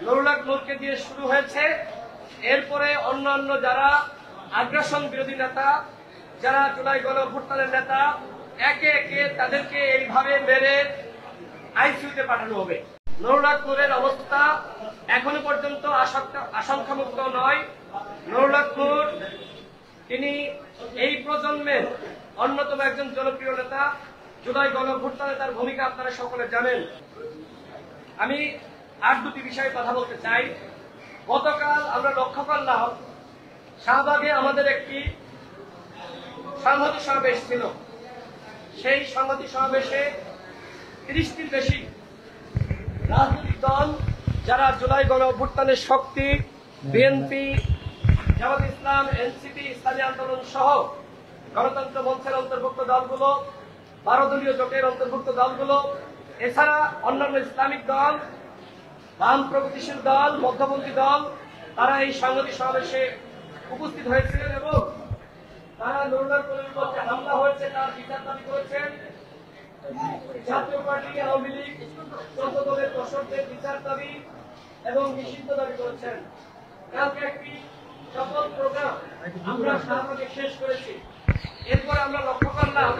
নুরুল হক নূরকে দিয়ে শুরু হয়েছে। এরপরে অন্যান্য যারা আগ্রাসন বিরোধী নেতা, যারা জুলাই গণঅভ্যুত্থানের নেতা, একে একে তাদেরকে এইভাবে মেরে আইসিইউতে পাঠানো হবে। নুরুল হক নূরের অবস্থা এখনো পর্যন্ত আশঙ্কামুক্ত নয়। নুরুল হক নূর তিনি এই প্রজন্মের অন্যতম একজন জনপ্রিয় নেতা। জুলাই গণঅভ্যুত্থানে তার ভূমিকা আপনারা সকলে জানেন। আমি আর দুটি বিষয়ে কথা বলতে চাই। গতকাল আমরা লক্ষ্য করলাম শাহবাগে আমাদের একটি সংহতি সমাবেশ ছিল। সেই সংহতি সমাবেশে ৩০টির বেশি রাজনৈতিক দল, যারা জুলাই গণঅভ্যুত্থানের শক্তি, বিএনপি, জামাত ইসলাম, এনসিপি, ইসলামী আন্দোলন সহ গণতন্ত্র মঞ্চের অন্তর্ভুক্ত দলগুলো, 12 দলীয় জোটের অন্তর্ভুক্ত দলগুলো, এছাড়া অন্যান্য ইসলামিক দল, বাম প্রগতিশীল দল, মধ্যপন্থী দল, তারা এই সংহতি সমাবেশে উপস্থিত হয়েছিলেন এবং তারা নুরুল হক নূরের উপর যে হামলা হয়েছে তার বিচার দাবি করেছেন। জাতীয় পার্টি, আওয়ামী লীগ, 14 দলের দোষরদের বিচার দাবি এবং নিষিদ্ধ দাবি করেছেন। কালকে একটি শপথ প্রোগ্রাম আমরা শাহবাগে শেষ করেছি। এরপর আমরা লক্ষ্য করলাম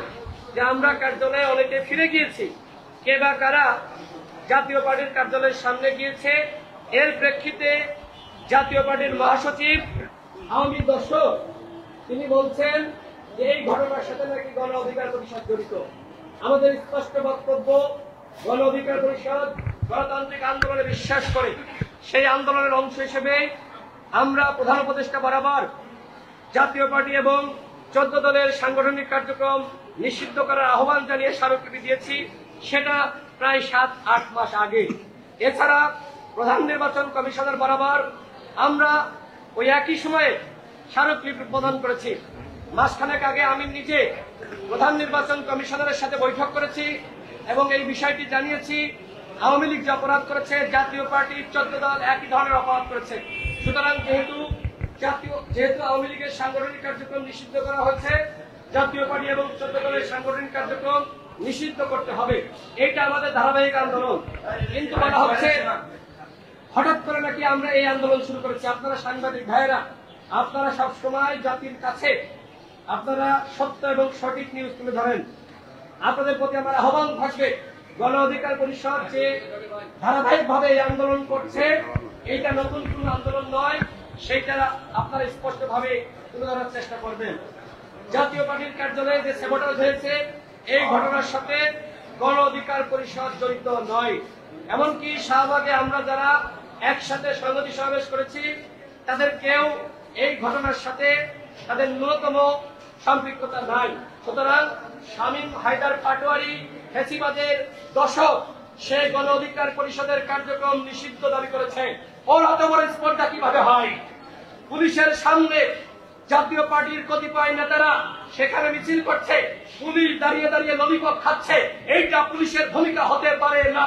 যে আমরা কার্যালয়ে অনেকে ফিরে গিয়েছি। কে বা কারা জাতীয় পার্টির কার্যালয়ের সামনে গিয়েছে, এর প্রেক্ষিতে জাতীয় পার্টির মহাসচিব আওয়ামী দর্শক তিনি বলছেন যে এই ঘটনার সাথে নাকি গণ অধিকার পরিষদ জড়িত। আমাদের স্পষ্ট বক্তব্য, গণ অধিকার পরিষদ গণতান্ত্রিক আন্দোলনে বিশ্বাস করে। সেই আন্দোলনের অংশ হিসেবে আমরা প্রধান উপদেষ্টা বরাবর জাতীয় পার্টি এবং 14 দলের সাংগঠনিক কার্যক্রম নিষিদ্ধ করার আহ্বান জানিয়ে স্মারকলিপি দিয়েছি। সেটা প্রায় 7-8 মাস আগে। এছাড়া প্রধান নির্বাচন কমিশনার বরাবর আমরা ওই একই সময়ে স্মারকলিপি প্রদান করেছি। মাসখানেক আগে আমি নিজে প্রধান নির্বাচন কমিশনারের সাথে বৈঠক করেছি এবং এই বিষয়টি জানিয়েছি। আওয়ামী লীগ যে অপরাধ করেছে, জাতীয় পার্টি, 14 দল একই ধরনের অপরাধ করেছে। সুতরাং যেহেতু আওয়ামী লীগের সাংগঠনিক কার্যক্রম নিষিদ্ধ করা হয়েছে, জাতীয় পার্টি এবং 14 দলের সাংগঠনিক কার্যক্রম নিষিদ্ধ করতে হবে। এইটা আমাদের ধারাবাহিক আন্দোলন। কিন্তু বলা হচ্ছে হঠাৎ করে নাকি আমরা এই আন্দোলন শুরু করেছি। আপনারা সাংবাদিক ভাইয়েরা, আপনারা সবসময় জাতির কাছে আপনারা সত্য এবং সঠিক নিউজ তুলে ধরেন। আপনাদের প্রতি আমার আহ্বান থাকবে, গণ অধিকার পরিষদ যে ধারাবাহিকভাবে এই আন্দোলন করছে, এইটা নতুন কোন আন্দোলন নয়, সেইটা আপনারা স্পষ্টভাবে তুলে ধরার চেষ্টা করবেন। জাতীয় পার্টির কার্যালয়ে যে সেবটাজ হয়েছে, এই ঘটনার সাথে গণ অধিকার পরিষদ জড়িত নয়। এমনকি শাহবাগে আমরা যারা একসাথে সংহতি সমাবেশ করেছি, তাদের কেউ এই ঘটনার সাথে তাদের ন্যূনতম সম্পৃক্ততা নাই। সুতরাং শামীম হায়দার পাটোয়ারি ফ্যাসিবাদের দশক, সে গণ অধিকার পরিষদের কার্যক্রম নিষিদ্ধ দাবি করেছে। ওর অত বড় স্পর্ধা কিভাবে হয়? পুলিশের সামনে জাতীয় পার্টির কতিপয় নেতারা সেখানে মিছিল করছে, পুলিশ দাঁড়িয়ে দাঁড়িয়ে ললিপপ খাচ্ছে। এইটা পুলিশের ভূমিকা হতে পারে না।